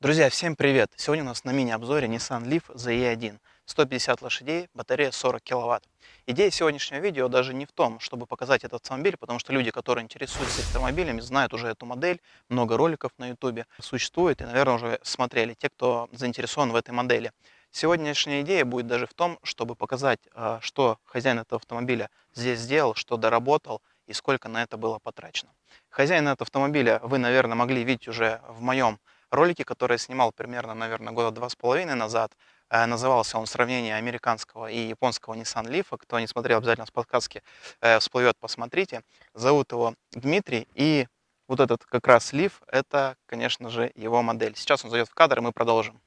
Друзья, всем привет! Сегодня у нас на мини-обзоре Nissan Leaf ZE1. 150 лошадей, батарея 40 киловатт. Идея сегодняшнего видео даже не в том, чтобы показать этот автомобиль, потому что люди, которые интересуются электромобилями, знают уже эту модель, много роликов на YouTube существует и, наверное, уже смотрели те, кто заинтересован в этой модели. Сегодняшняя идея будет даже в том, чтобы показать, что хозяин этого автомобиля здесь сделал, что доработал и сколько на это было потрачено. Хозяин этого автомобиля вы, наверное, могли видеть уже в моем ролике, который я снимал примерно, наверное, года 2,5 назад. Назывался он «Сравнение американского и японского Nissan Leaf». Кто не смотрел, обязательно в подсказке всплывет, посмотрите. Зовут его Дмитрий. И вот этот как раз Leaf, это, конечно же, его модель. Сейчас он зайдет в кадр, и мы продолжим.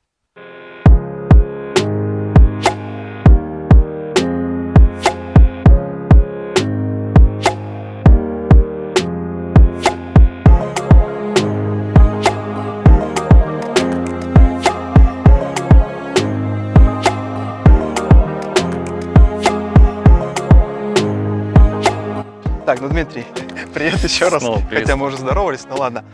Так, ну, Дмитрий, привет еще раз. Хотя мы уже здоровались, ну ладно.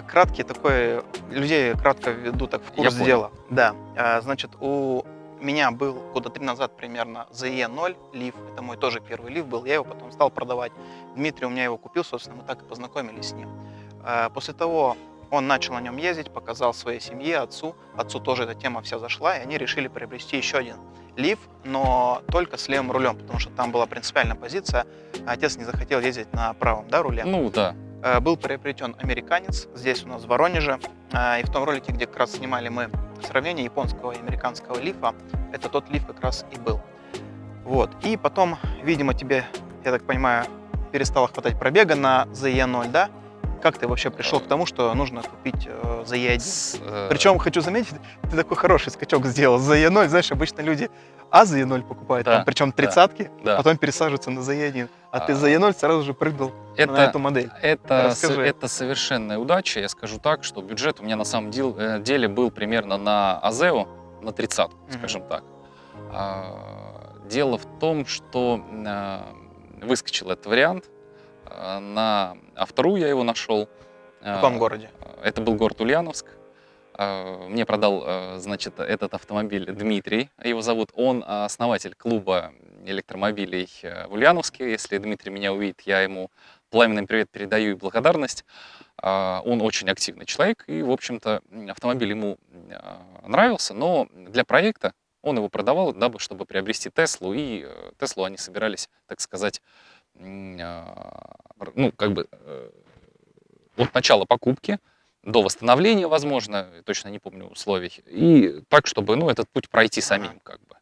Краткий такой, людей кратко веду так в курс дела. Да, значит, у меня был года 3 назад примерно ZE0 Leaf, это мой тоже первый Leaf был, я его потом стал продавать. Дмитрий у меня его купил, собственно, мы так и познакомились с ним. После того он начал на нем ездить, показал своей семье, отцу. Отцу тоже эта тема вся зашла, и они решили приобрести еще один Leaf, но только с левым рулем, потому что там была принципиальная позиция. Отец не захотел ездить на правом, да, руле. Ну да. Был приобретен американец, здесь у нас в Воронеже. И в том ролике, где как раз снимали мы сравнение японского и американского лифа, это тот лиф как раз и был. Вот. И потом, видимо, тебе, я так понимаю, перестало хватать пробега на ZE0, да? Как ты вообще пришел к тому, что нужно купить ZE1? Причем, хочу заметить, ты такой хороший скачок сделал. ZE0, знаешь, обычно люди ZE0 покупают, да, причем тридцатки, да. потом пересаживаются на ZE1. А ты ZE0 сразу же прыгнул на эту модель. Это совершенная удача. Я скажу так, что бюджет у меня на самом деле был примерно на Азео, на 30, скажем так. Дело в том, что выскочил этот вариант. На А2 я его нашел. В каком городе? Это был город Ульяновск. Мне продал, значит, этот автомобиль Дмитрий, его зовут. Он основатель клуба электромобилей в Ульяновске. Если Дмитрий меня увидит, я ему пламенный привет передаю и благодарность. Он очень активный человек, и, в общем-то, автомобиль ему нравился, но для проекта он его продавал, дабы, чтобы приобрести Теслу, и Теслу они собирались, так сказать, ну, как бы от начала покупки до восстановления, возможно, точно не помню условий, и так, чтобы, ну, этот путь пройти самим, как бы.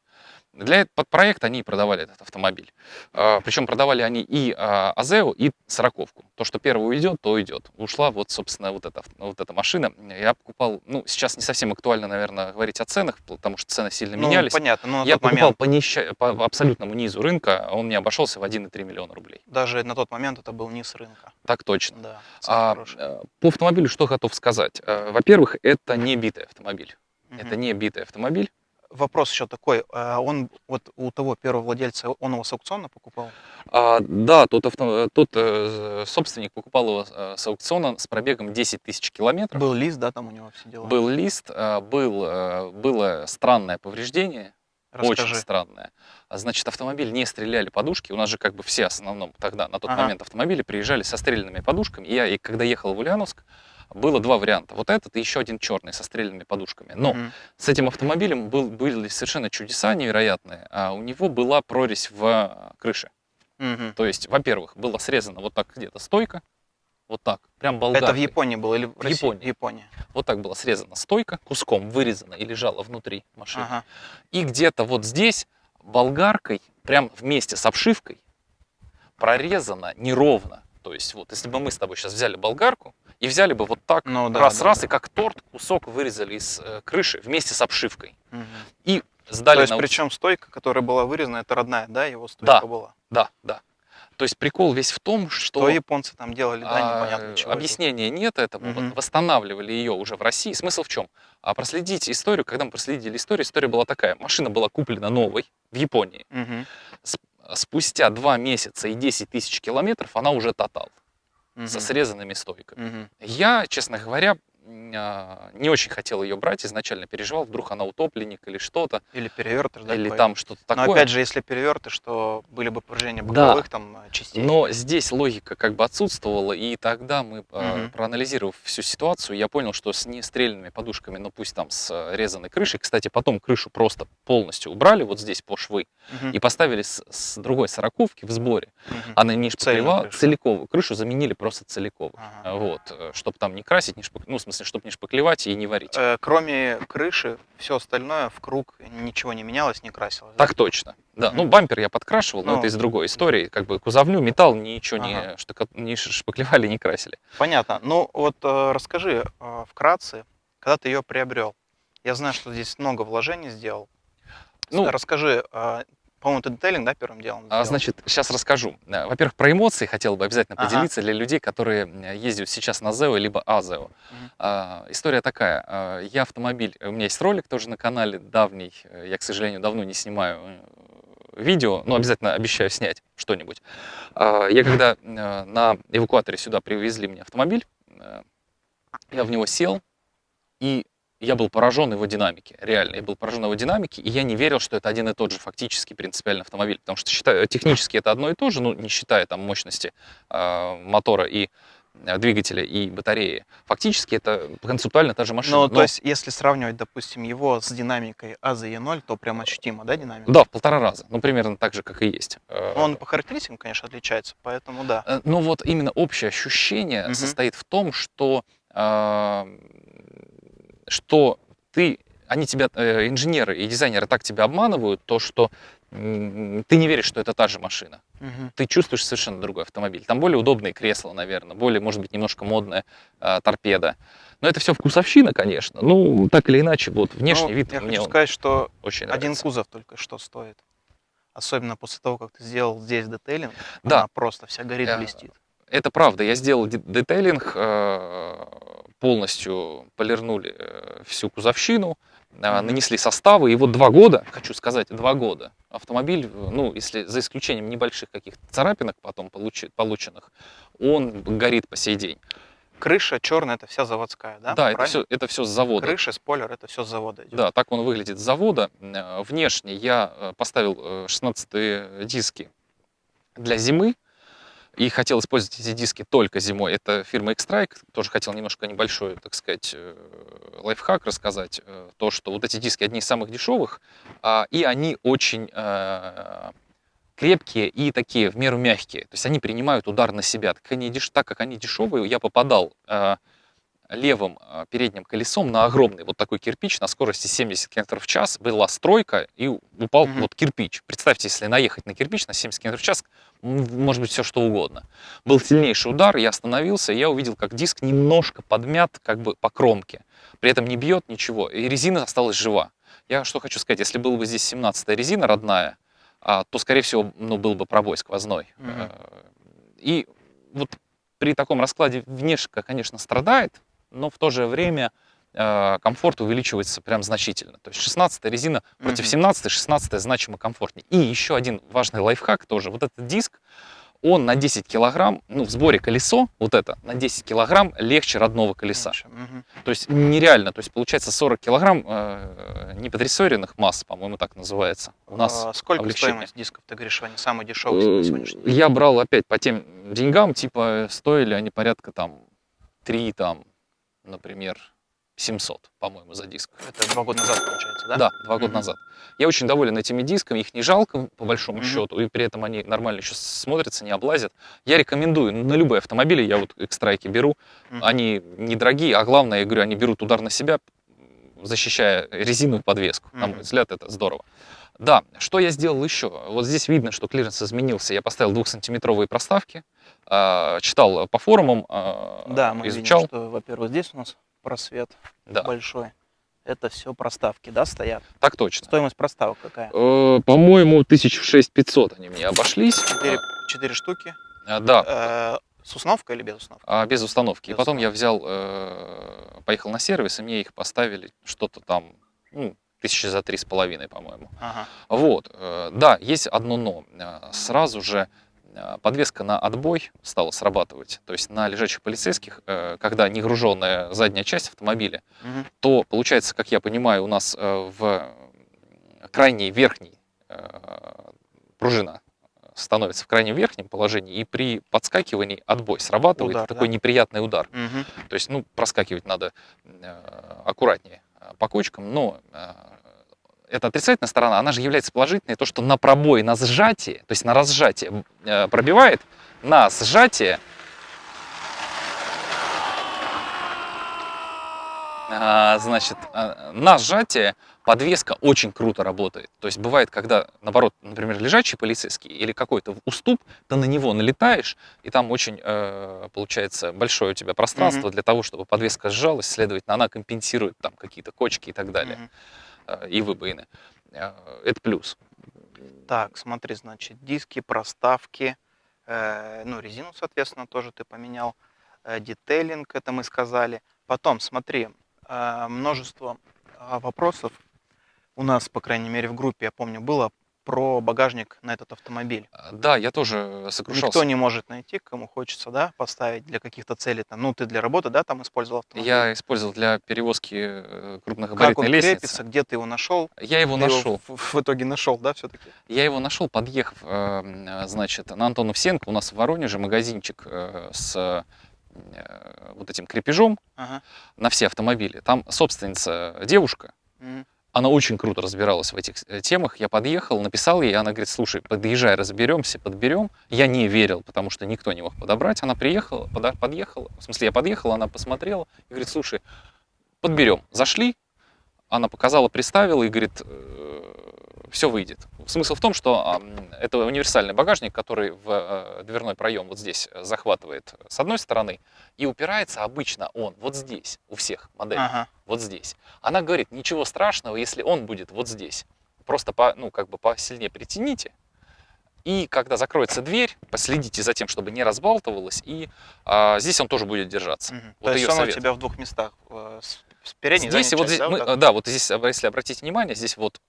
Под проект они и продавали этот автомобиль. Причем продавали они и Азео, и 40-ку. То, что первый уйдет, то уйдет. Ушла вот, собственно, вот эта машина. Я покупал, ну, сейчас не совсем актуально, наверное, говорить о ценах, потому что цены сильно менялись. Понятно, но я покупал по абсолютному низу рынка, он мне обошелся в 1,3 миллиона рублей. Даже на тот момент это был низ рынка. Так точно. Да, по автомобилю что готов сказать? Во-первых, это не битый автомобиль. Это не битый автомобиль. Вопрос еще такой, он вот у того первого владельца, он его с аукциона покупал? Да, тот собственник покупал его с аукциона с пробегом 10 тысяч километров. Был лист, да, там у него все дела? Был лист, было странное повреждение, очень странное. Значит, автомобиль не стреляли подушки, у нас же как бы все в основном тогда, на тот момент автомобили приезжали со стрелянными подушками. И когда ехал в Ульяновск, было два варианта. Вот этот и еще один черный со стрелянными подушками. Но с этим автомобилем были совершенно чудеса невероятные. У него была прорезь в крыше. То есть, во-первых, была срезана вот так где-то стойка. Вот так, прям болгаркой. Это в Японии было или в России? В Японии. Вот так была срезана стойка, куском вырезана и лежала внутри машины. И где-то вот здесь болгаркой, прям вместе с обшивкой, прорезана неровно. То есть вот, если бы мы с тобой сейчас взяли болгарку и взяли бы вот так, раз, и как торт кусок вырезали из крыши вместе с обшивкой. И сдали. То есть, причем стойка, которая была вырезана, это родная, да, его стойка была? Да. То есть прикол весь в том, что японцы там делали, да, непонятно чего. Объяснения нет этому. Восстанавливали ее уже в России. Смысл в чем? Проследить историю, когда мы проследили историю, история была такая. Машина была куплена новой в Японии. Спустя 2 месяца и 10 тысяч километров она уже тотал. Со срезанными стойками. Я, честно говоря, не очень хотел ее брать, изначально переживал, вдруг она утопленник или что-то. Или перевертыш, да, или там что-то такое. Но опять же, если перевертыш, то были бы повреждения Да. боковых там частей. Но здесь логика как бы отсутствовала, и тогда мы, проанализировав всю ситуацию, я понял, что с нестрельными подушками, ну пусть там с резаной крышей, кстати, потом крышу просто полностью убрали вот здесь по швы и поставили с другой сороковки в сборе. Она не шпаклевала, целиковую крышу заменили просто целиковой. Вот, чтобы там не красить, ну в смысле, чтобы не шпаклевать и не варить. Кроме крыши, все остальное в круг ничего не менялось, не красилось. Так точно. Да, ну бампер я подкрашивал, но это из другой истории. Как бы кузовню, металл, ничего не шпаклевали, не красили. Понятно. Ну вот расскажи вкратце, когда ты ее приобрел. Я знаю, что здесь много вложений сделал. Ну, расскажи, по-моему, ты детейлинг, да, первым делом сделал? Значит, сейчас расскажу. Во-первых, про эмоции хотел бы обязательно поделиться для людей, которые ездят сейчас на ЗЭО либо АЗЭО. История такая. Я автомобиль, у меня есть ролик тоже на канале давний, я, к сожалению, давно не снимаю видео, но обязательно обещаю снять что-нибудь. Я когда на эвакуаторе сюда привезли мне автомобиль, я в него сел, и я был поражен его динамике, реально, я был поражен его динамике, и я не верил, что это один и тот же фактически принципиально автомобиль, потому что считаю, технически это одно и то же, ну, не считая там мощности мотора и двигателя и батареи. Фактически это концептуально та же машина. Ну, то есть, если сравнивать, допустим, его с динамикой АЗа Е0, то прям ощутимо, да, динамика? Да, в 1,5 раза. Ну, примерно так же, как и есть. Он по характеристикам, конечно, отличается, поэтому да. Но вот именно общее ощущение состоит в том, что они тебя, инженеры и дизайнеры так тебя обманывают, то, что ты не веришь, что это та же машина. Ты чувствуешь совершенно другой автомобиль. Там более удобные кресла, наверное, более, может быть, немножко модная торпеда. Но это все вкусовщина, конечно. Ну, так или иначе, вот внешний вид я мне хочу сказать, что очень один нравится. кузов только что стоит. Особенно после того, как ты сделал здесь детейлинг, да. Она просто вся горит, блестит. Это правда. Я сделал детейлинг, полностью полирнули всю кузовщину, нанесли составы, и вот 2 года, хочу сказать, 2 года, автомобиль, ну, если за исключением небольших каких-то царапинок потом полученных, он горит по сей день. Крыша черная, это вся заводская, да? Да, это все с завода. Крыша, спойлер, это все с завода идет. Да, так он выглядит с завода. Внешне я поставил 16-е диски для зимы. И хотел использовать эти диски только зимой. Это фирма X-Strike. Тоже хотел немножко небольшой, так сказать, лайфхак рассказать. То, что вот эти диски одни из самых дешевых, и они очень крепкие и такие в меру мягкие. То есть они принимают удар на себя. Так как они дешевые, я попадал левым передним колесом на огромный вот такой кирпич на скорости 70 км в час. Была стройка и упал вот кирпич. Представьте, если наехать на кирпич на 70 км в час, может быть все что угодно. Был сильнейший удар, я остановился, и я увидел, как диск немножко подмят как бы по кромке. При этом не бьет ничего, и резина осталась жива. Я что хочу сказать, если была бы здесь 17-я резина родная, то, скорее всего, ну, был бы пробой сквозной. И вот при таком раскладе внешка, конечно, страдает, но в то же время комфорт увеличивается прям значительно. То есть 16-я резина против 17-й, 16-я значимо комфортнее. И еще один важный лайфхак тоже. Вот этот диск, он на 10 килограмм, ну, в сборе колесо, вот это, на 10 килограмм легче родного колеса. То есть нереально. То есть получается 40 килограмм неподрессоренных масс, по-моему, так называется. У нас сколько стоимость дисков, ты говоришь, они самые дешевые на сегодняшний день? Я брал опять по тем деньгам, типа стоили они порядка там 3, там, например, 700, по-моему, за диск. Это 2 года назад, получается, да? Да, 2 года назад. Я очень доволен этими дисками, их не жалко, по большому счету, и при этом они нормально еще смотрятся, не облазят. Я рекомендую на любые автомобили, я вот X-Strike беру, они недорогие, а главное, я говорю, они берут удар на себя, защищая резину и подвеску. На мой взгляд, это здорово. Да, что я сделал еще? Вот здесь видно, что клиренс изменился. Я поставил 2-сантиметровые проставки, читал по форумам, да, мы изучал. Видим, что, во-первых, здесь у нас просвет большой. Это все проставки, да, стоят? Так точно. Стоимость проставок какая? По-моему, 1600 они мне обошлись. 4 штуки? Да. С установкой или без установки? Без установки. И потом я взял, поехал на сервис, и мне их поставили что-то там, 1000 за 3,5, по-моему. Вот. Да, есть одно но. Сразу же подвеска на отбой стала срабатывать. То есть на лежачих полицейских, когда не груженная задняя часть автомобиля, то получается, как я понимаю, у нас в крайней верхней пружина становится в крайнем верхнем положении, и при подскакивании отбой срабатывает, удар, такой неприятный удар. То есть, проскакивать надо аккуратнее по кочкам, но это отрицательная сторона, она же является положительной, то, что на пробой, на сжатие, то есть на разжатие пробивает, на сжатие на сжатие подвеска очень круто работает. То есть бывает, когда, наоборот, например, лежачий полицейский или какой-то уступ, ты на него налетаешь, и там очень, получается, большое у тебя пространство для того, чтобы подвеска сжалась, следовательно, она компенсирует там какие-то кочки и так далее, и выбоины. Это плюс. Так, смотри, значит, диски, проставки, резину, соответственно, тоже ты поменял, детейлинг, это мы сказали. Потом, смотри, множество вопросов у нас, по крайней мере, в группе, я помню, было про багажник на этот автомобиль. Да, я тоже сокрушался. Никто не может найти, кому хочется, да, поставить для каких-то целей. Там, ты для работы, да, там использовал автомобиль? Я использовал для перевозки Как крупногабаритной он лестницы. крепится, где ты его нашел? Я его нашел. В итоге нашел, да, все-таки? Я его нашел, подъехав, значит, на Антонов-Сенко. У нас в Воронеже магазинчик с вот этим крепежом на все автомобили. Там собственница девушка. Она очень круто разбиралась в этих темах. Я подъехал, написал ей, она говорит: слушай, подъезжай, разберемся, подберем. Я не верил, потому что никто не мог подобрать. Она приехала, подъехала, в смысле я подъехал, она посмотрела и говорит: слушай, подберем. Зашли, она показала, приставила и говорит: все выйдет. Смысл в том, что это универсальный багажник, который в дверной проем вот здесь захватывает с одной стороны, и упирается обычно он вот здесь, у всех моделей, вот здесь. Она говорит: ничего страшного, если он будет вот здесь. Просто посильнее притяните, и когда закроется дверь, последите за тем, чтобы не разбалтывалось, и здесь он тоже будет держаться. Вот то есть он у тебя в двух местах, с передней, здесь и вот здесь, да, вот здесь, если обратите внимание, здесь вот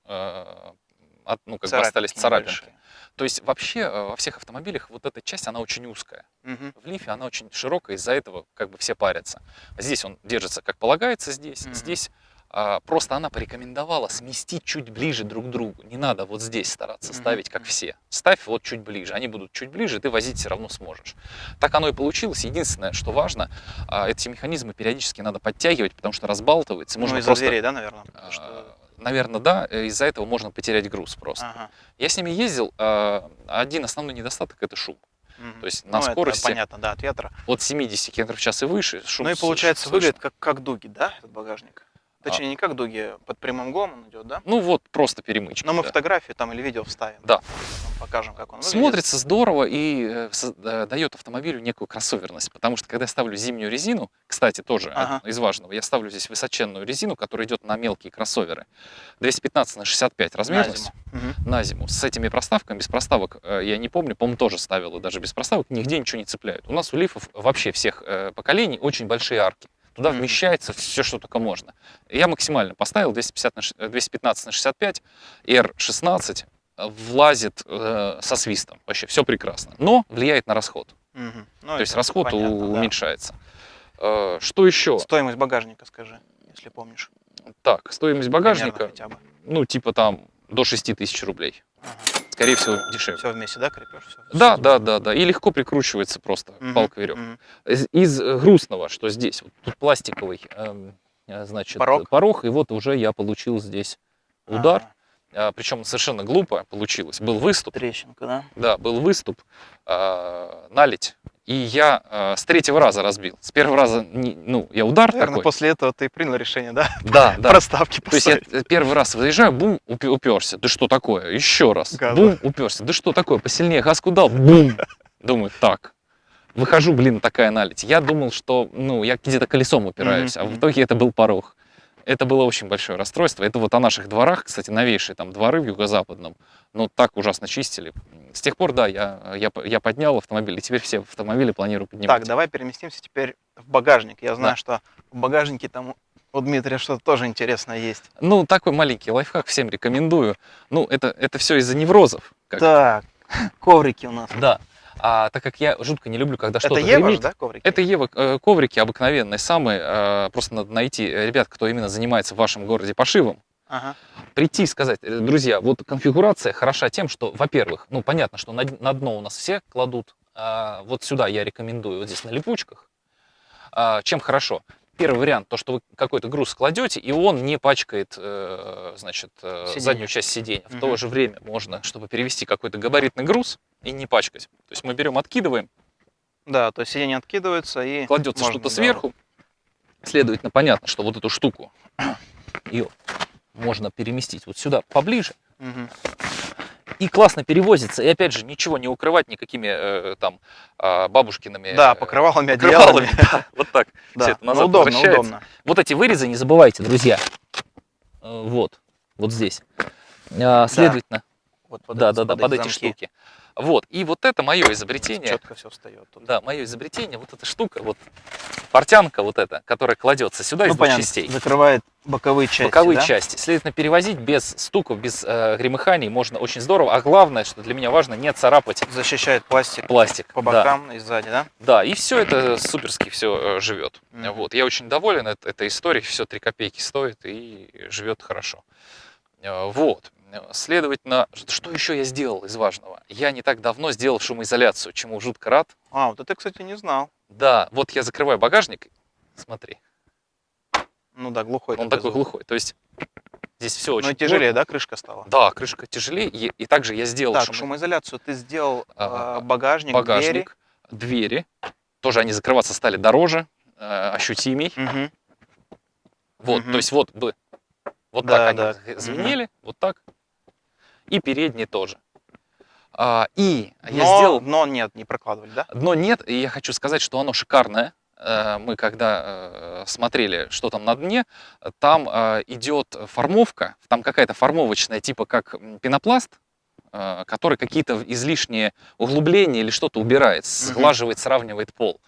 остались царапинки. То есть вообще во всех автомобилях вот эта часть, она очень узкая. В лифе она очень широкая, из-за этого все парятся. Здесь он держится как полагается, здесь просто она порекомендовала сместить чуть ближе друг к другу. Не надо вот здесь стараться ставить, как все. Ставь вот чуть ближе, они будут чуть ближе, ты возить все равно сможешь. Так оно и получилось. Единственное, что важно, эти механизмы периодически надо подтягивать, потому что разбалтывается. Можно из-за дверей, да, наверное? Наверное, да. Из-за этого можно потерять груз просто. Я с ними ездил. Один основной недостаток – это шум. То есть на скорости, это понятно, да, от ветра. От 70 км в час и выше шум. Ну и получается, выглядит как дуги, да, этот багажник? Точнее, не как дуги, под прямым углом он идет, да? Ну вот, просто перемычка. Но мы фотографию там или видео вставим. Да. Покажем, как он выглядит. Смотрится здорово и дает автомобилю некую кроссоверность. Потому что, когда я ставлю зимнюю резину, кстати, тоже из важного, я ставлю здесь высоченную резину, которая идет на мелкие кроссоверы. 215/65 размерность. На зиму. С этими проставками, без проставок, я не помню, по-моему, тоже ставил, и даже без проставок, нигде ничего не цепляют. У нас у лифов вообще всех поколений очень большие арки. Туда вмещается все, что только можно. Я максимально поставил 215/65, R16 влазит со свистом. Вообще все прекрасно. Но влияет на расход. То есть расход уменьшается. Что еще? Стоимость багажника, скажи, если помнишь. Так, стоимость багажника, хотя бы. Типа там до 6000 рублей. Скорее всего, дешевле. Все вместе, да, крепеж? Да. И легко прикручивается просто палка веревка. Из грустного, что здесь, вот тут пластиковый, порог, и вот уже я получил здесь удар. Причем совершенно глупо получилось. Был выступ. Трещинка, да? Да, был выступ, наледь. И я с третьего раза разбил. С первого раза, я удар такой. После этого ты принял решение, да? Да. Проставки поставить. То есть я первый раз выезжаю, бум, уперся. Да что такое? Еще раз. Бум, уперся. Да что такое? Посильнее газку дал. Бум. Думаю, так. Выхожу, такая наледь. Я думал, что, я где-то колесом упираюсь, а в итоге это был порог. Это было очень большое расстройство. Это вот о наших дворах, кстати, новейшие там дворы в юго-западном, так ужасно чистили. С тех пор, да, я поднял автомобиль, и теперь все автомобили планирую поднимать. Так, давай переместимся теперь в багажник. Я знаю, что в багажнике там у Дмитрия что-то тоже интересное есть. Такой маленький лайфхак, всем рекомендую. Это все из-за неврозов. Так, коврики у нас. Да. так как я жутко не люблю, когда что-то Это Ева гремит. же, да, коврики? Это Ева коврики обыкновенные самые. Просто надо найти ребят, кто именно занимается в вашем городе пошивом. Ага. Прийти и сказать: друзья, вот конфигурация хороша тем, что, во-первых, ну понятно, что на дно у нас все кладут, вот сюда я рекомендую, вот здесь на липучках. Чем хорошо? Первый вариант, то, что вы какой-то груз кладете, и он не пачкает, значит, заднюю часть сиденья. В то же время можно, чтобы перевести какой-то габаритный груз и не пачкать. То есть мы берем, откидываем. Да, то есть сиденье откидывается и кладется что-то сверху. Следовательно, понятно, что вот эту штуку ее можно переместить вот сюда поближе. Угу. И классно перевозится. И опять же, ничего не укрывать никакими там бабушкиными... Да, покрывалами, одеялами. Да, вот так. Да, Все это назад удобно, возвращается. удобно. Вот эти вырезы не забывайте, друзья. Вот здесь. Следовательно, Вот под эти штуки. Вот, и вот это мое изобретение. Четко все встает. Тут. Да, мое изобретение, вот эта штука, вот портянка вот эта, которая кладется сюда из двух частей. Закрывает боковые части. Боковые части. Следовательно, перевозить без стуков, без гремыханий можно очень здорово. А главное, что для меня важно, не царапать. Защищает пластик. Пластик по бокам и сзади, да? Да, и все это суперски все живет. Вот, я очень доволен этой историей, все 3 копейки стоит и живет хорошо. Вот. Следовательно, что еще я сделал из важного? Я не так давно сделал шумоизоляцию, чему жутко рад. Вот это, кстати, не знал. Да, вот я закрываю багажник, смотри. Ну да, глухой. Он такой глухой, то есть здесь все очень... Ну и тяжелее, да, крышка стала? Да, крышка тяжелее, и также я сделал... Так, шумоизоляцию ты сделал, багажник, двери. Тоже они закрываться стали дороже, ощутимей. Угу. Вот, то есть вот так они звенели, вот так. И передние тоже. Я сделал... Дно нет, не прокладывали, да? Дно нет, и я хочу сказать, что оно шикарное. Мы когда смотрели, что там на дне, там идет формовка, там какая-то формовочная, типа как пенопласт, который какие-то излишние углубления или что-то убирает, сглаживает, сравнивает пол.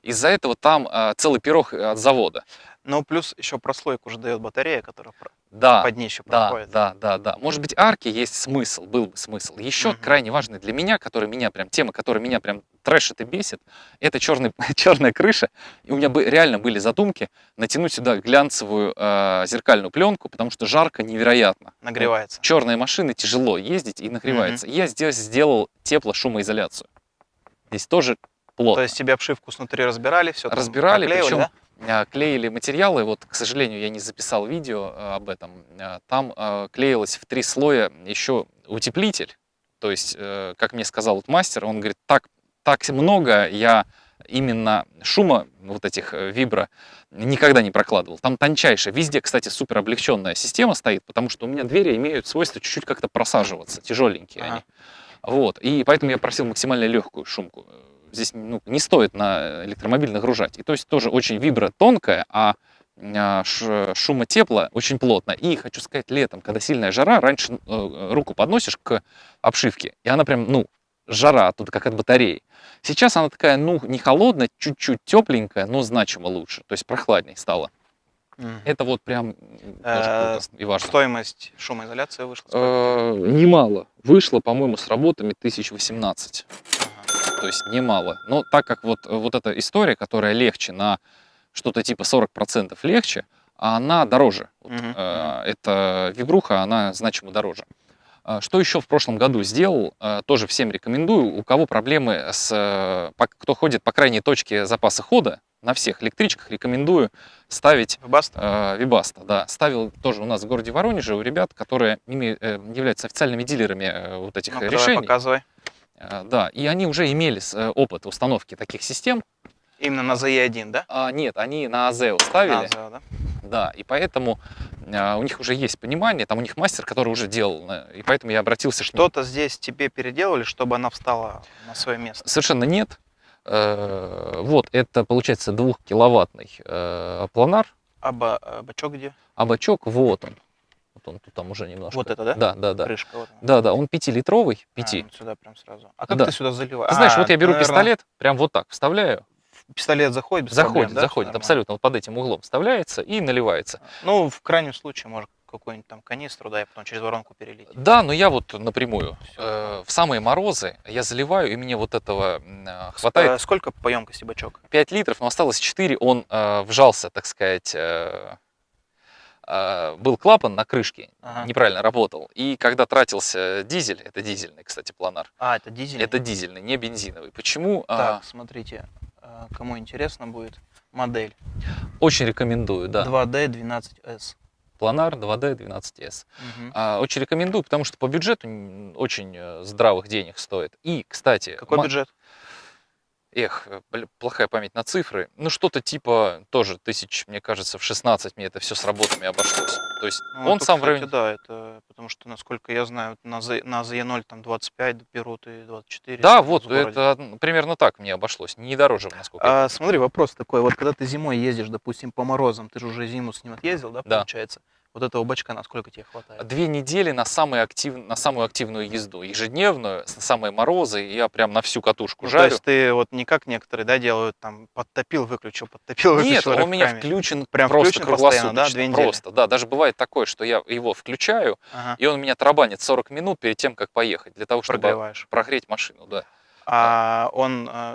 Из-за этого там целый пирог от завода. Ну, плюс еще прослойку уже дает батарея, которая под днище проходит. Да. Может быть, арки есть смысл, был бы смысл. Еще крайне важный для меня, тема, которая меня прям трэшит и бесит, это черная крыша. И у меня реально были задумки натянуть сюда глянцевую зеркальную пленку, потому что жарко невероятно. Нагревается. Черные машины тяжело ездить и нагревается. Я здесь сделал теплошумоизоляцию. Здесь тоже плотно. То есть тебе обшивку снутри разбирали, все разбирали, причем да? клеили материалы, вот, к сожалению, я не записал видео об этом, там клеилось в 3 слоя еще утеплитель, то есть, как мне сказал вот мастер, он говорит, так много я именно шума вот этих вибро никогда не прокладывал, там тончайшая, везде, кстати, супер облегченная система стоит, потому что у меня двери имеют свойство чуть-чуть как-то просаживаться, тяжеленькие они, вот, и поэтому я просил максимально легкую шумку. Здесь не стоит на электромобиль нагружать. И то есть тоже очень вибра тонкая, а шумотепло очень плотно. И хочу сказать, летом, когда сильная жара, раньше руку подносишь к обшивке, и она прям, жара тут как от батареи. Сейчас она такая, не холодная, чуть-чуть тепленькая, но значимо лучше. То есть прохладней стала. Это вот прям тоже круто и важно. Стоимость шумоизоляции вышла? Немало. Вышло, по-моему, с работами 1018. То есть немало. Но так как вот эта история, которая легче на что-то типа 40% легче, она дороже. Эта вибруха, она значимо дороже. Что еще в прошлом году сделал, тоже всем рекомендую. У кого проблемы кто ходит по крайней точке запаса хода, на всех электричках рекомендую ставить Webasto. Да. Ставил тоже у нас в городе Воронеже у ребят, которые являются официальными дилерами вот этих решений. Давай, показывай. Да, и они уже имели опыт установки таких систем. Именно на ZE1, да? Нет, они на AZEO ставили. На AZEO, да? Да, и поэтому у них уже есть понимание, там у них мастер, который уже делал, и поэтому я обратился. Что-то здесь тебе переделали, чтобы она встала на свое место? Совершенно нет. Вот, это получается 2-киловаттный планар. А бачок где? А бачок, вот он. Вот он тут там уже немножко. Вот это, да? Да. Крышка, вот да, он 5-литровый. 5. Сюда прям сразу. А как ты сюда заливаешь? Ты знаешь, вот я беру пистолет, прям вот так вставляю. Пистолет заходит без проблем, да? Заходит, абсолютно. Вот под этим углом вставляется и наливается. Ну, в крайнем случае, может, какую-нибудь там канистру, да, и потом через воронку перелить. Да, но я вот напрямую. Всё. В самые морозы я заливаю, и мне вот этого хватает. Сколько по емкости бачок? 5 литров, но осталось 4. Он вжался, так сказать, был клапан на крышке, Ага. неправильно работал. И когда тратился дизель, это дизельный, кстати, планар. Это дизельный? Это дизельный, не бензиновый. Почему? Так, смотрите, кому интересно будет модель. Очень рекомендую, да. 2D12S. Планар 2D12S. Угу. Очень рекомендую, потому что по бюджету очень здравых денег стоит. И, кстати... Какой бюджет? Плохая память на цифры. Ну, что-то типа тоже тысяч, мне кажется, в 16 мне это все с работами обошлось. То есть Ну, он это, сам в кстати, районе... да, это потому что, насколько я знаю, на ZE0 там 25 берут и 24. Да, у нас вот, в городе. это примерно так мне обошлось. Не дороже, насколько я помню. Смотри, вопрос такой. Вот когда ты зимой ездишь, допустим, по морозам, ты же уже зиму с ним отъездил, да, Да. получается? Вот этого бачка насколько тебе хватает? 2 недели на самую активную езду. Ежедневную, на самые морозы, я прям на всю катушку Ну, то жарю. есть ты вот не как некоторые, да, делают, там, подтопил, выключил, Нет, он у меня рывками. включен Прям просто включен постоянно, да, круглосуточно. 2 недели? Просто, да. Даже бывает такое, что я его включаю, Ага, и он у меня тарабанит 40 минут перед тем, как поехать, для того, чтобы прогреваешь. прогреть машину, да.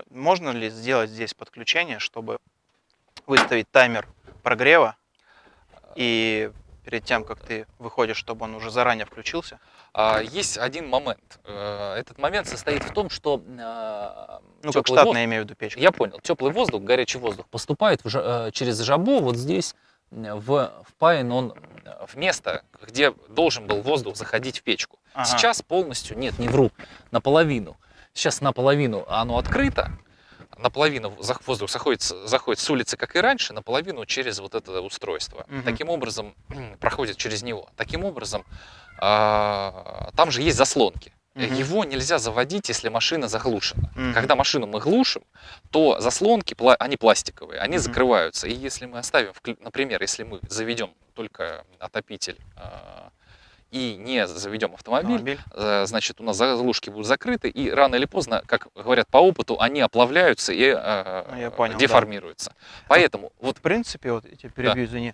Можно ли сделать здесь подключение, чтобы выставить таймер прогрева и перед тем, как ты выходишь, чтобы он уже заранее включился? Есть один момент. Этот момент состоит в том, что Ну, как теплый штатный, я имею в виду печка. Я понял. Теплый воздух, горячий воздух поступает через жабо вот здесь, впаян он в место, где должен был воздух заходить в печку. Ага. Сейчас полностью, нет, не вру, наполовину. Сейчас наполовину оно открыто, наполовину воздух заходит с улицы, как и раньше, наполовину через вот это устройство. Мгм. Таким образом, проходит через него. Таким образом, там же есть заслонки. Мгм. Его нельзя заводить, если машина заглушена. Мгм. Когда машину мы глушим, то заслонки, они пластиковые, они Мгм. закрываются. И если мы оставим, например, если мы заведем только отопитель и не заведем автомобиль, значит, у нас заглушки будут закрыты, и рано или поздно, как говорят по опыту, они оплавляются и Я понял, деформируются. Поэтому В принципе, вот я тебя перебью, извини,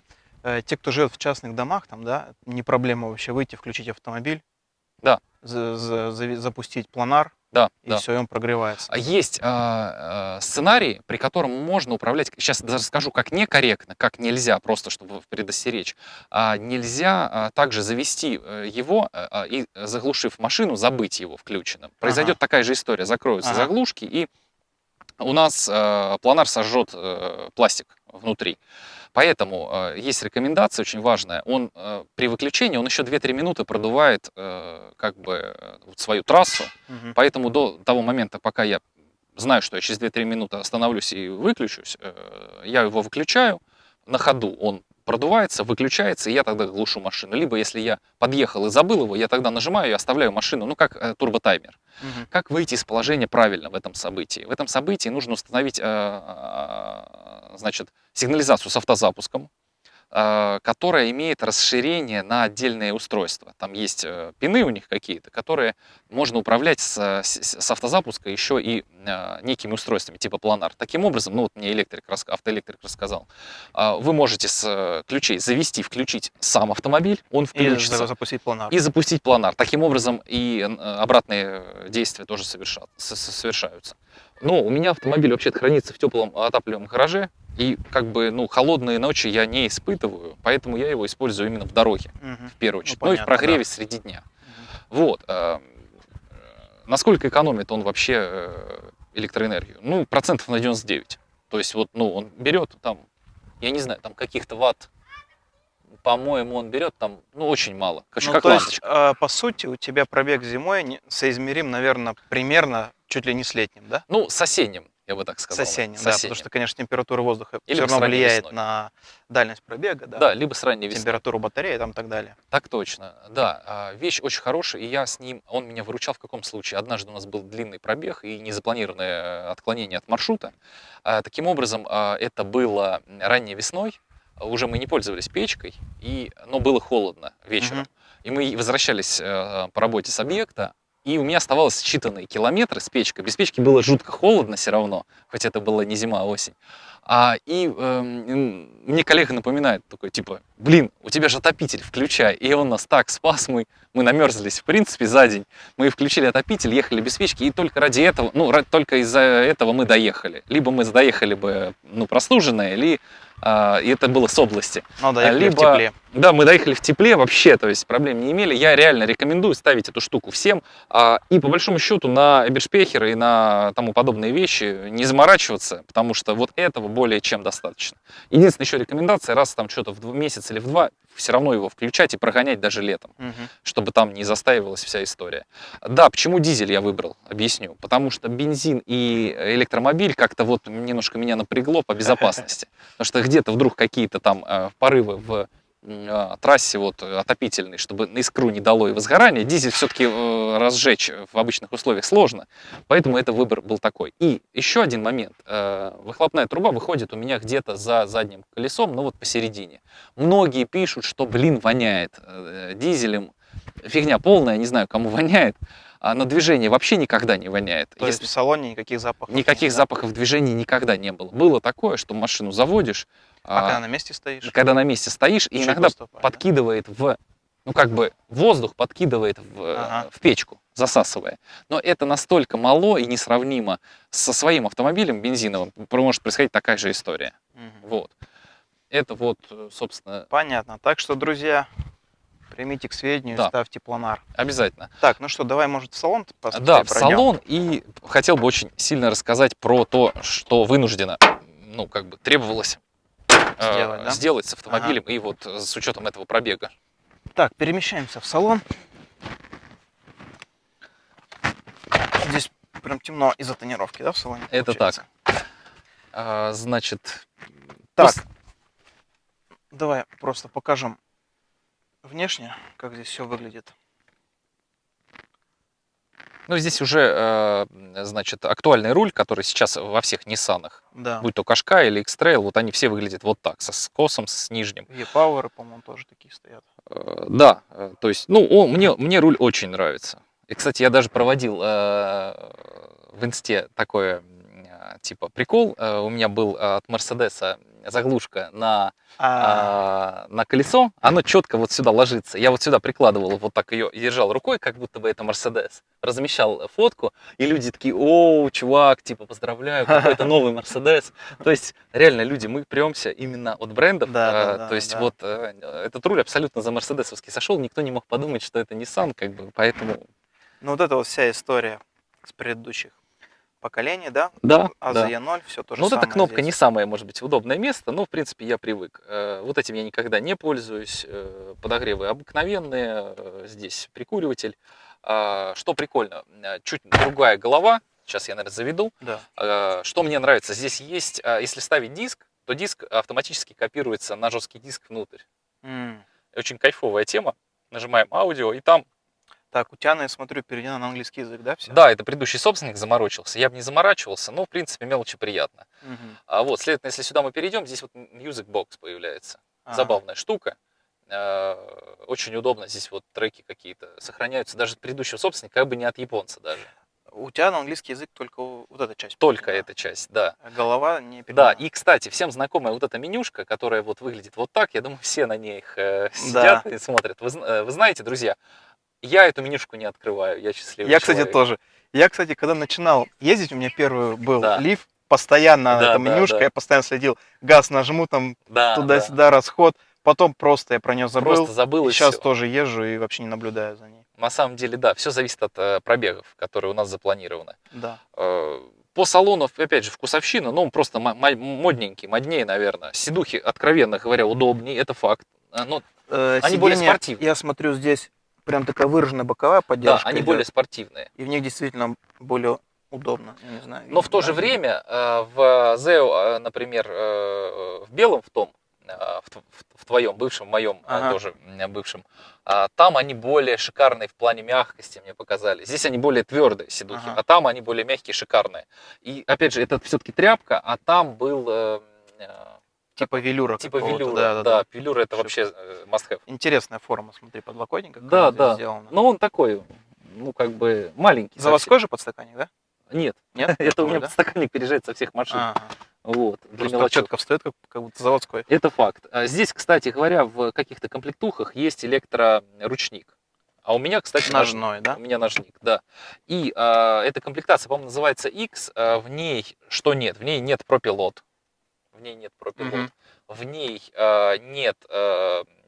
те, кто живет в частных домах, там, да, не проблема вообще выйти, включить автомобиль, Да. запустить планар, да, и да. все, и он прогревается. Есть сценарий, при котором можно управлять, сейчас даже скажу, как некорректно, как нельзя, просто чтобы предостеречь, нельзя также завести его и, заглушив машину, забыть его включенным. Произойдет такая же история, закроются Ага. заглушки, и у нас планар сожжет пластик внутри. Поэтому есть рекомендация очень важная. Он при выключении, он еще 2-3 минуты продувает как бы вот свою трассу. Мгм. Поэтому до того момента, пока я знаю, что я через 2-3 минуты остановлюсь и выключусь, я его выключаю. На ходу он продувается, выключается, и я тогда глушу машину. Либо если я подъехал и забыл его, я тогда нажимаю и оставляю машину, ну как турботаймер. Мгм. Как выйти из положения правильно в этом событии? В этом событии нужно установить значит, сигнализацию с автозапуском, которая имеет расширение на отдельные устройства. Там есть пины у них какие-то, которые можно управлять с автозапуска еще и некими устройствами типа планар. Таким образом, ну вот мне автоэлектрик рассказал, вы можете с ключей завести, включить сам автомобиль, он включится. И запустить планар. И запустить планар. Таким образом и обратные действия тоже совершаются. Но у меня автомобиль вообще-то хранится в теплом отапливаемом гараже, и как бы, ну, холодные ночи я не испытываю, поэтому я его использую именно в дороге, Мгм. в первую очередь, Ну, и в понятно, прогреве да. среди дня. Мгм. Вот. Насколько экономит он вообще электроэнергию? Ну, процентов на 99. То есть вот, ну, он берет там, я не знаю, там каких-то ватт, по-моему, он берет там, ну, очень мало. Короче, Ну, как то есть, лампочка. по сути, у тебя пробег зимой соизмерим, наверное, примерно чуть ли не с летним, да? Ну, с осенним, я бы так С сказал. осенним, С да, потому осенним. что, конечно, температура воздуха Или все равно с ранней влияет весной. на дальность пробега, да, Да, либо с ранней весны. температуру батареи там, и так далее. Так точно, да. Вещь очень хорошая, и я с ним, он меня выручал в каком случае? Однажды у нас был длинный пробег и незапланированное отклонение от маршрута. Таким образом, это было ранней весной, уже мы не пользовались печкой, но было холодно вечером. Мгм. И мы возвращались по работе с объекта, И у меня оставалось считанные километры с печкой. Без печки было жутко холодно все равно, хоть это была не зима, а осень. Мне коллега напоминает, такой, типа, блин, у тебя же отопитель, включай. И он нас так спас, мы намерзлись, в принципе, за день. Мы включили отопитель, ехали без печки, и только ради этого, только из-за этого мы доехали. Либо мы доехали бы, простуженные, и это было с области. Но доехали в тепле. Да, мы доехали в тепле вообще, то есть проблем не имели. Я реально рекомендую ставить эту штуку всем. И по большому счету на Эбершпехер и на тому подобные вещи не заморачиваться, потому что вот этого более чем достаточно. Единственная еще рекомендация, раз там что-то в месяц или в два, все равно его включать и прогонять даже летом, чтобы там не застаивалась вся история. Да, почему дизель я выбрал, объясню. Потому что бензин и электромобиль как-то вот немножко меня напрягло по безопасности. Потому что где-то вдруг какие-то там порывы в трассе вот отопительной, чтобы на искру не дало и возгорание, дизель все-таки разжечь в обычных условиях сложно, поэтому это выбор был такой. И еще один момент. Выхлопная труба выходит у меня где-то за задним колесом, вот посередине. Многие пишут, что, воняет дизелем. Фигня полная, не знаю, кому воняет. Но движение вообще никогда не воняет. То есть в салоне никаких запахов? Никаких запахов движения никогда не было. Было такое, что машину заводишь. Когда на месте стоишь? Когда на месте стоишь, и иногда подкидывает воздух подкидывает в печку, засасывая. Но это настолько мало и несравнимо со своим автомобилем бензиновым, может происходить такая же история. Вот. Это вот, собственно... Понятно. Так что, друзья, примите к сведению, ставьте планар. Обязательно. Так, ну что, давай, может, в салон посмотрим? Да, в салон. И хотел бы очень сильно рассказать про то, что вынуждено, требовалось сделать с автомобилем и вот с учетом этого пробега. Так, перемещаемся в салон. Здесь прям темно из-за тонировки, да, в салоне? Это так. Значит... Так, давай просто покажем внешне, как здесь все выглядит. Здесь уже, значит, актуальный руль, который сейчас во всех Ниссанах, будь то Qashqai или X-Trail, вот они все выглядят вот так, со скосом, с нижним. E-Power, по-моему, тоже такие стоят. Да, то есть, мне руль очень нравится. И, кстати, я даже проводил в инсте такое, типа, прикол. У меня был от Мерседеса заглушка на колесо, оно четко вот сюда ложится. Я вот сюда прикладывал, вот так ее держал рукой, как будто бы это Мерседес. Размещал фотку, и люди такие: о, чувак, типа, поздравляю, какой-то новый Мерседес. То есть, реально, люди, мы премся именно от брендов. То есть, вот этот руль абсолютно за мерседесовский сошел, никто не мог подумать, что это Nissan, поэтому... Ну, вот это вот вся история с предыдущих поколений, да? Да. E0, все то же самое. Вот эта кнопка здесь не самое, может быть, удобное место, но, в принципе, я привык. Вот этим я никогда не пользуюсь. Подогревы обыкновенные, здесь прикуриватель. Что прикольно, чуть другая голова, сейчас я, наверное, заведу. Да. Что мне нравится, здесь есть, если ставить диск, то диск автоматически копируется на жесткий диск внутрь. Очень кайфовая тема. Нажимаем аудио, и там... Так, у тебя, я смотрю, переведено на английский язык, да, все? Да, это предыдущий собственник заморочился. Я бы не заморачивался, но, в принципе, мелочи приятно. Вот, следовательно, если сюда мы перейдем, здесь вот Music Box появляется. Забавная штука. Очень удобно. Здесь вот треки какие-то сохраняются. Даже предыдущего собственника, как бы не от японца даже. У тебя на английский язык только вот эта часть? Только эта часть, да. А голова не переведена? Да, и, кстати, всем знакомая вот эта менюшка, которая вот выглядит вот так, я думаю, все на ней сидят и смотрят. Вы знаете, друзья, я эту менюшку не открываю, я счастливый человек. Кстати, тоже. Я, кстати, когда начинал ездить, у меня первый был Leaf, постоянно эта менюшка, я постоянно следил, газ нажму, там туда-сюда расход, потом просто я про нее забыл, и сейчас тоже езжу и вообще не наблюдаю за ней. На самом деле, да, все зависит от пробегов, которые у нас запланированы. Да. По салону, опять же, вкусовщина, он просто модненький, моднее, наверное. Сидухи, откровенно говоря, удобнее, это факт. Но они более спортивные. Я смотрю, здесь прям такая выраженная боковая поддержка. Да, они более спортивные. И в них действительно более удобно, я не знаю. Но в то же время в Zeo, например, в белом, в твоем бывшем, в моем тоже бывшем, там они более шикарные в плане мягкости, мне показали. Здесь они более твердые сидухи, а там они более мягкие, шикарные. И опять же, это все-таки тряпка, а там был... Типа велюра. Типа велюра, да. Велюра это вообще must have. Интересная форма, смотри, подлокотника. Да. Сделана. Но он такой, ну, как бы маленький. Заводской же подстаканник, да? Нет, Нет? это у Другой, меня да? подстаканник переезжает со всех машин. Ага. Вот, для Просто мелочей. четко встает, как будто заводской. Это факт. Здесь, кстати говоря, в каких-то комплектухах есть электроручник. А у меня, кстати, Ножной, да? У меня ножник, да. И эта комплектация, по-моему, называется X. В ней что нет? В ней нет пропилот. В ней нет пропилот. Мгм. В ней нет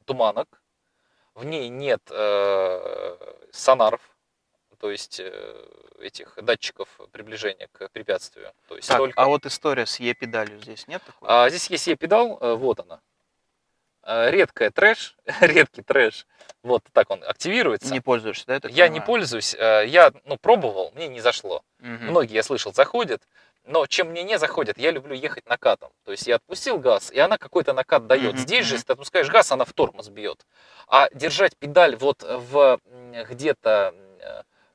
туманок. В ней нет сонаров, то есть этих датчиков приближения к препятствию. То есть Так, только... а вот история с Е-педалью здесь нет такой? Здесь есть E-педал, вот она. Редкая трэш, редкий трэш. Вот так он активируется. Не пользуешься, да, я так Я не понимаю? пользуюсь, я пробовал, мне не зашло. Мгм. Многие, я слышал, заходят, но чем мне не заходит, я люблю ехать накатом. То есть я отпустил газ, и она какой-то накат дает. Мгм, Здесь же, мгм. если ты отпускаешь газ, она в тормоз бьет. А держать педаль вот где-то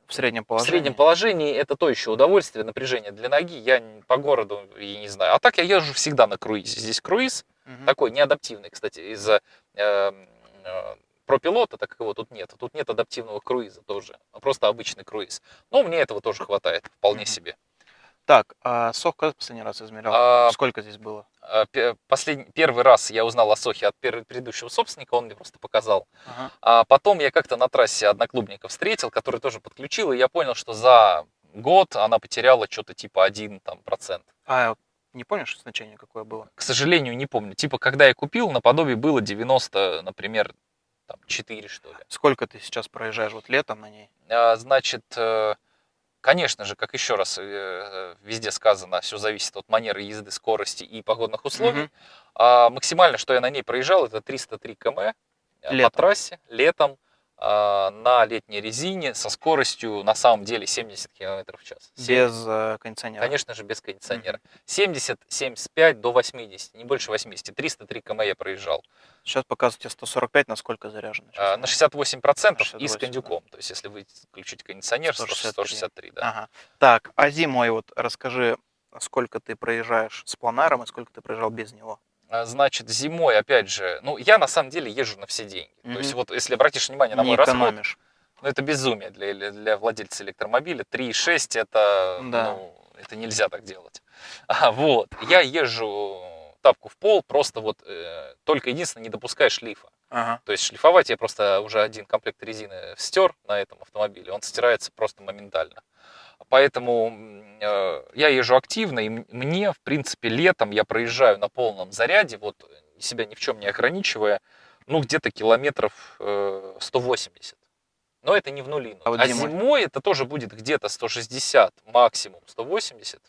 В среднем в среднем положении. положении, это то еще удовольствие, напряжение для ноги. Я по городу, я не знаю. А так я езжу всегда на круизе. Здесь круиз Мгм. такой неадаптивный, кстати, из-за пропилота, так его тут нет. Тут нет адаптивного круиза тоже, а просто обычный круиз. Но мне этого тоже хватает, вполне Мгм. себе. Так, а сок когда последний раз измерял? А, Сколько здесь было? Первый раз я узнал о Сохе от предыдущего собственника, он мне просто показал. Ага. А потом я как-то на трассе одноклубника встретил, который тоже подключил, и я понял, что за год она потеряла что-то типа 1%. А не помнишь значение какое было? К сожалению, не помню. Типа, когда я купил, наподобие было 90, например, там, 4, что ли. Сколько ты сейчас проезжаешь вот летом на ней? Значит, конечно же, как еще раз везде сказано, все зависит от манеры езды, скорости и погодных условий. Мгм. Максимально, что я на ней проезжал, это 303 км по Летом. трассе, летом, на летней резине со скоростью на самом деле 70 км в час. Без кондиционера. Конечно же, без кондиционера. 70, 75 до 80, не больше 80. 303 км я проезжал. Сейчас показывает тебе 145, на сколько заряжено? На 68% и с 68, кондюком. То есть, если вы включите кондиционер, 163, да. Ага. Так, а зимой вот расскажи, сколько ты проезжаешь с планаром и сколько ты проезжал без него? Значит, зимой, опять же, ну, я на самом деле езжу на все деньги. То есть, Мгм. вот если обратишь внимание на Не мой расход, экономишь. ну, это безумие для владельца электромобиля. 3,6 это, Да. ну, это нельзя так делать. Вот, я езжу тапку в пол, просто вот только единственное, не допуская шлифа. Ага. То есть шлифовать я просто уже один комплект резины стер на этом автомобиле, он стирается просто моментально. Поэтому я езжу активно, и мне, в принципе, летом я проезжаю на полном заряде, вот себя ни в чем не ограничивая, ну, где-то километров 180. Но это не в нулину. А вот А зимой? зимой это тоже будет где-то 160, максимум 180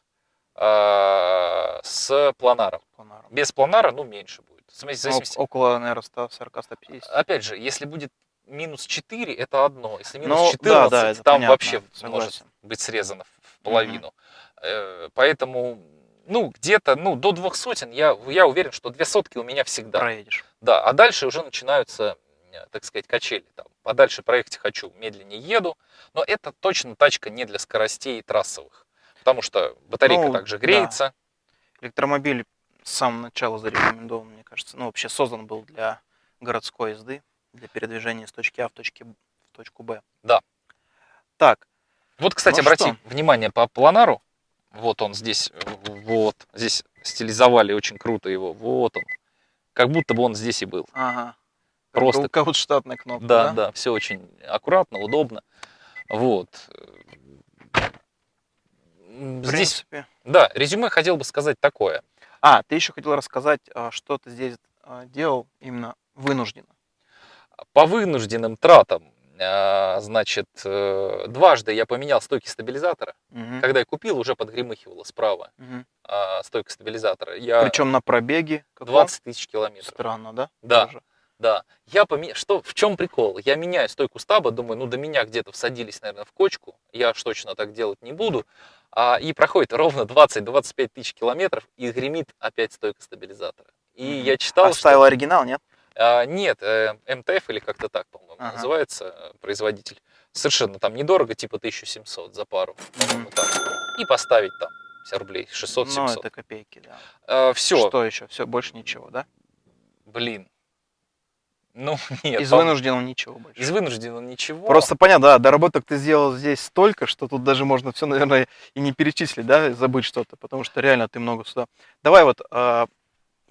с планаром. Планаром. Без планара, ну, меньше будет. В Ну, зависимости. около, наверное, 140-150. Опять же, если будет минус 4, это одно. Если минус Ну, 14, да, это там понятно, вообще может согласен. быть срезано в половину. Поэтому, ну, где-то, ну, до 200 я уверен, что 2 сотки у меня всегда. Проедешь. Да, а дальше уже начинаются, так сказать, качели. Там. Подальше проехать хочу, медленнее еду. Но это точно тачка не для скоростей трассовых. Потому что батарейка Ну, также да. греется. Электромобиль с самого начала зарекомендован, мне кажется. Ну, вообще создан был для городской езды, для передвижения с точки А в точку Б. Да. Так, Вот, кстати, ну обрати что? внимание по планару. Вот он здесь, вот. Здесь стилизовали очень круто его. Вот он. Как будто бы он здесь и был. Ага. Просто. Как вот штатная кнопка, Да, да? да, все очень аккуратно, удобно. Вот. В Здесь, принципе. да, резюме хотел бы сказать такое. А, ты еще хотел рассказать, что ты здесь делал именно вынужденно. По вынужденным тратам, значит, дважды я поменял стойки стабилизатора. Мгм, Когда я купил, уже подгремыхивала справа мгм. стойка стабилизатора. Я Причем на пробеге каком? 20 тысяч километров. Странно, да? Да. Тоже. Да, в чем прикол? Я меняю стойку стаба, думаю, ну до меня где-то всадились, наверное, в кочку, я уж точно так делать не буду. И проходит ровно 20-25 тысяч километров, и гремит опять стойка стабилизатора. И Мгм. я читал, Оставил оригинал, нет? нет, МТФ или как-то так, по-моему, Ага. называется производитель. Совершенно там недорого, типа 1700 за пару, по-моему, так. И поставить там 50 рублей, 600-700. Ну, это копейки, да. Все, Что еще? Все, больше ничего, да? блин. Ну, нет. Из вынужденного ничего больше. Из вынужденного ничего. Просто понятно, да, доработок ты сделал здесь столько, что тут даже можно все, наверное, и не перечислить, да, и забыть что-то, потому что реально ты много сюда. Давай вот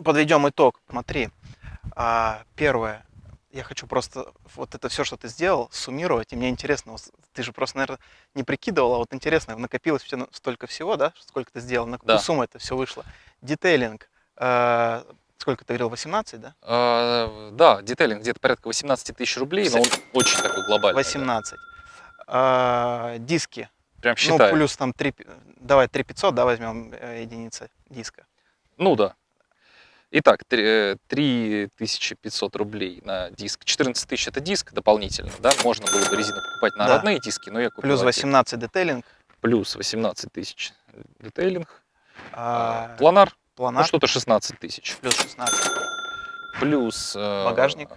подведем итог. Смотри, первое, я хочу просто вот это все, что ты сделал, суммировать, и мне интересно, ты же просто, наверное, не прикидывал, а вот интересно, накопилось столько всего, да, сколько ты сделал, на какую сумму это все вышло. Детейлинг, сколько ты говорил, 18, да? Да, детейлинг где-то порядка 18 тысяч рублей, но он очень такой глобальный. 18. Диски. Прям считай. Ну, плюс там 3, давай 3500, да, возьмем единицы диска. Ну да. Итак, 3500 рублей на диск. 14 тысяч это диск дополнительно, да? Можно было бы резину покупать на родные диски, но я купил. Плюс 18 детейлинг. Плюс 18 тысяч детейлинг. Планар. Ну, что-то 16 тысяч. Плюс 16. Плюс багажник.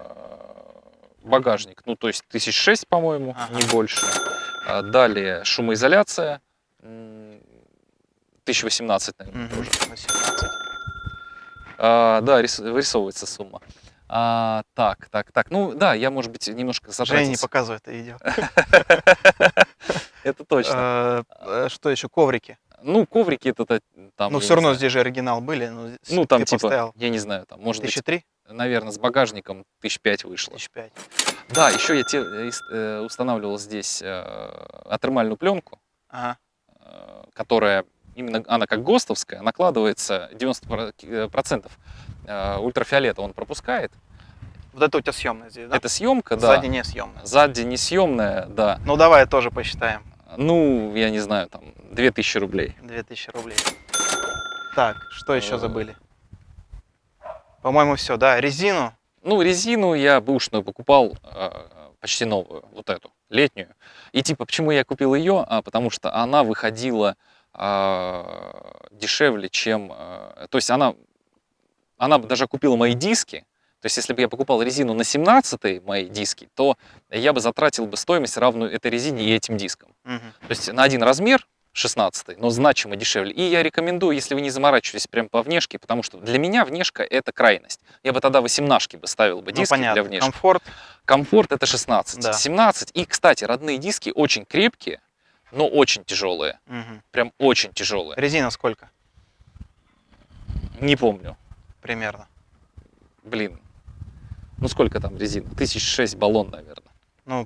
Багажник, ну то есть 1006, по-моему, не больше. Далее шумоизоляция. 1018, наверное, тоже. 18. Да, вырисовывается сумма. Так. Ну да, я, может быть, немножко затратился. Женя не показывает это видео. Это точно. Что еще? Коврики. Ну, коврики это там... Ну, все равно здесь же оригинал были. Ну, там типа, я не знаю, там, может 1003? быть, наверное, с багажником 1005 вышло. 1005. Да, еще я устанавливал здесь атермальную пленку, которая, именно она как ГОСТовская, накладывается 90% ультрафиолета он пропускает. Вот это у тебя съемная здесь, да? Это съемка, да. Сзади не съемная. Сзади не съемная, да. Ну, давай тоже посчитаем. Ну, я не знаю, там, 2000 рублей. 2000 рублей. Так, что еще забыли? По-моему, все, да? Резину? Ну, резину я бэушную покупал почти новую, вот эту, летнюю. И типа, почему я купил ее? Потому что она выходила дешевле, чем... То есть она даже купила мои диски. То есть, если бы я покупал резину на 17-й мои диски, то я бы затратил бы стоимость, равную этой резине и этим дискам. То есть на один размер 16-й, но значимо дешевле. И я рекомендую, если вы не заморачиваетесь прям по внешке, потому что для меня внешка это крайность. Я бы тогда 18-шки бы ставил бы диски для внешки. Комфорт? Комфорт это 16, да. 17. И, кстати, родные диски очень крепкие, но очень тяжелые. Прям очень тяжелые. Резина сколько? Не помню. Примерно. Блин. Ну сколько там резина? 1006 баллон, наверное. Ну,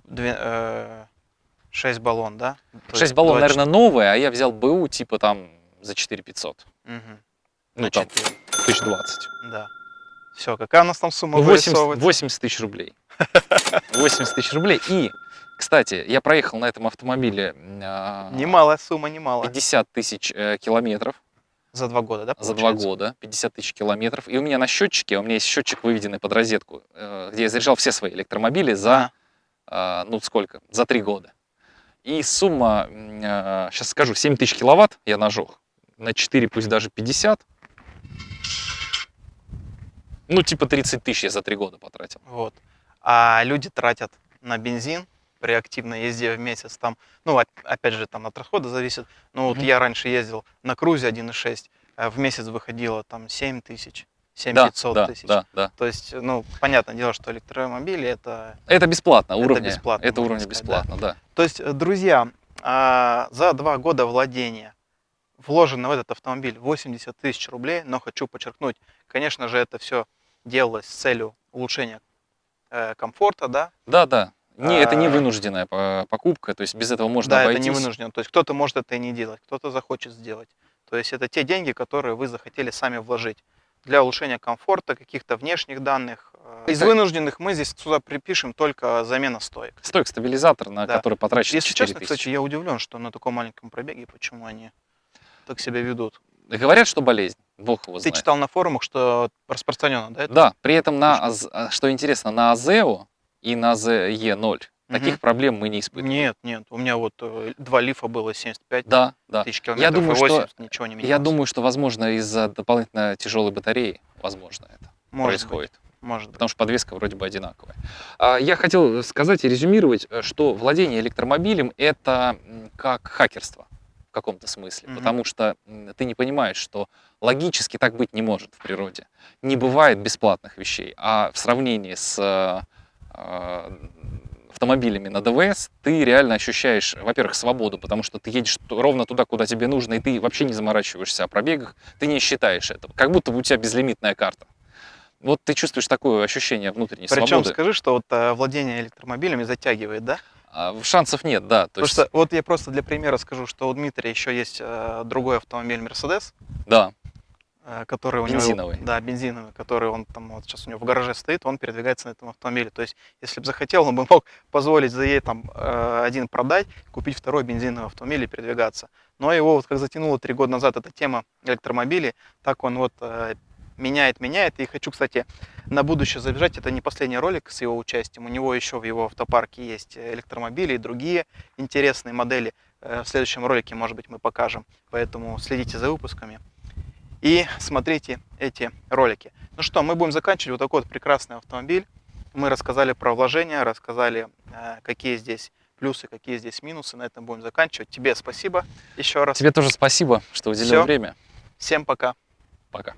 6 баллон, да? 6 баллон, наверное, новая, а я взял БУ типа там за 4500. Ну там 1020. Да. Все, какая у нас там сумма? 80 тысяч рублей. 80 тысяч рублей. И, кстати, я проехал на этом автомобиле... Немалая сумма, немалая. 50 тысяч километров. За 2 года, да? За 2 года, 50 тысяч километров. И у меня на счетчике, у меня есть счетчик, выведенный под розетку, где я заряжал все свои электромобили за, ну сколько, за 3 года. И сумма, сейчас скажу, 7 тысяч киловатт я нажег, на 4 пусть даже 50. Ну типа 30 тысяч я за 3 года потратил. Вот. А люди тратят на бензин при активной езде в месяц, там, ну, опять же, там от расхода зависит. Ну, вот я раньше ездил на Крузе 1.6, в месяц выходило там 7 тысяч, 7-500 тысяч. Да. То есть, ну, понятное дело, что электромобили это... Это бесплатно, это бесплатно. Это уровень бесплатно, да. То есть, друзья, за 2 года владения вложено в этот автомобиль 80 тысяч рублей, но хочу подчеркнуть, конечно же, это все делалось с целью улучшения комфорта, да? Да. Это не вынужденная покупка, то есть без этого можно обойтись. Да, это не вынужденно. То есть кто-то может это и не делать, кто-то захочет сделать. То есть это те деньги, которые вы захотели сами вложить для улучшения комфорта, каких-то внешних данных. Из вынужденных мы здесь сюда припишем только замена стоек. Стоек-стабилизатор, на который потрачено 4 Если честно, тысячи. кстати, я удивлен, что на таком маленьком пробеге, почему они так себя ведут. Говорят, что болезнь, бог его знает. Ты читал на форумах, что распространено, да? Да, при этом, что интересно, на АЗЭО и на АЗЕ-0 таких проблем мы не испытываем. Нет, у меня вот 2 лифа было 75 тысяч километров, я думаю, 80, ничего не менялось. Я думаю, что, возможно, из-за дополнительно тяжелой батареи, возможно, это происходит. Может быть. Потому что подвеска вроде бы одинаковая. Я хотел сказать и резюмировать, что владение электромобилем – это как хакерство. в каком-то смысле, потому что ты не понимаешь, что логически так быть не может в природе. Не бывает бесплатных вещей, а в сравнении с автомобилями на ДВС ты реально ощущаешь, во-первых, свободу, потому что ты едешь ровно туда, куда тебе нужно, и ты вообще не заморачиваешься о пробегах, ты не считаешь этого, как будто бы у тебя безлимитная карта. Вот ты чувствуешь такое ощущение внутренней Причем свободы. скажи, что вот владение электромобилями затягивает, да? Шансов нет, да. То Потому есть, что вот я просто для примера скажу, что у Дмитрия еще есть другой автомобиль Mercedes, да, который у него, бензиновый. да, бензиновый, который он там вот сейчас у него в гараже стоит, он передвигается на этом автомобиле. То есть, если бы захотел, он бы мог позволить за ей там один продать, купить второй бензиновый автомобиль и передвигаться. Но его вот как затянуло 3 года назад эта тема электромобилей, так он вот меняет. И хочу, кстати, на будущее забежать. Это не последний ролик с его участием. У него еще в его автопарке есть электромобили и другие интересные модели. В следующем ролике, может быть, мы покажем. Поэтому следите за выпусками и смотрите эти ролики. Ну что, мы будем заканчивать. Вот такой вот прекрасный автомобиль. Мы рассказали про вложения, рассказали, какие здесь плюсы, какие здесь минусы. На этом будем заканчивать. Тебе спасибо еще раз. Тебе тоже спасибо, что уделил Всё. время. Всем пока. Пока.